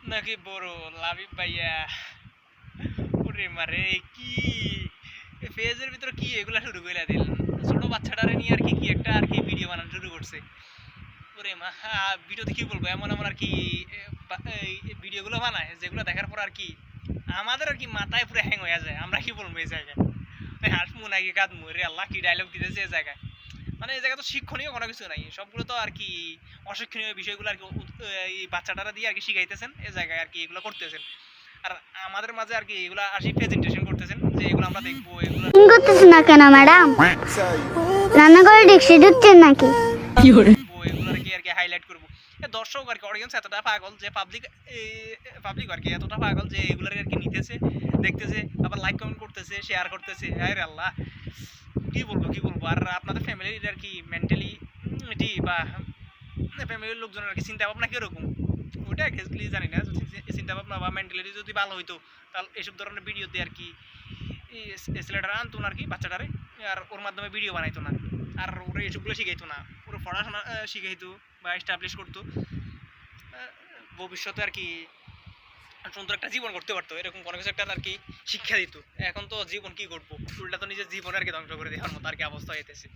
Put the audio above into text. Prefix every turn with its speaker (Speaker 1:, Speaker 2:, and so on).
Speaker 1: নাকি বড় লাবিব ভাইয়া ওরে মারে কি ফেজের ভিতর কি এগুলা শুরু করে দিল ছোট বাচ্চাটারে নিয়ে আর কি কি একটা আর কি ভিডিও বানানো শুরু করছে ওরে মা ভিডিওতে কি বলবো এমন আমার আর কি ভিডিওগুলো বানায় যেগুলো দেখার পর আর কি আমাদের আর কি মাথায় পুরো হ্যাং হয়ে যায় আমরা কি বলবো এই জায়গায় হাসমু নাকি কাঁদমু রে আল্লাহ কি ডায়লগ দিতেছে এই জায়গায় মানে এই জায়গায় তো শিক্ষণীয় কোনো কিছু নাই সবগুলো তো আর কি অশিক্ষণীয় বিষয়গুলো আর কি এই বাচ্চাটারা দিয়ে আর কি শিখাইতেছেন এই জায়গায় আর কি এগুলো করতেছেন আর আমাদের মাঝে আর কি এগুলো আসি প্রেজেন্টেশন করতেছেন যে এগুলো আমরা দেখবো এগুলো
Speaker 2: করতেছেন না কেন ম্যাডাম রান্নাঘরে ডেকসি ঢুকছেন নাকি
Speaker 1: এগুলো আর কি হাইলাইট করবো দর্শক আর কি অডিয়েন্স এতটা পাগল যে পাবলিক আর কি এতটা পাগল যে এগুলো আর কি নিতেছে দেখতেছে আবার লাইক কমেন্ট করতেছে শেয়ার করতেছে আরে আল্লাহ কি বলবো আর আপনাদের ফ্যামিলির আর কি মেন্টালিটি বা ফ্যামিলির লোকজনের আর কি চিন্তা ভাবনা কিরকম ওটা এক্স্যাক্টলি জানি না চিন্তা ভাবনা বা মেন্টালিটি যদি ভালো হইতো তাহলে এইসব ধরনের ভিডিওতে আর কি ছেলেটারা আনতো না আর কি বাচ্চাটারে আর ওর মাধ্যমে ভিডিও বানাইতো না আর ওরা এসবগুলো শিখাইতো না ওরা পড়াশোনা শিখাইতো বা এস্টাবলিশ করতো ভবিষ্যতে আর কি সুন্দর একটা জীবন করতে পারতো এরকম কোনো কিছু একটা আর কি শিক্ষা দিত এখন তো জীবন কি করবো উল্টা তো নিজের জীবন আর কি ধ্বংস করে দেওয়ার মতো আর কি অবস্থা হইতেছে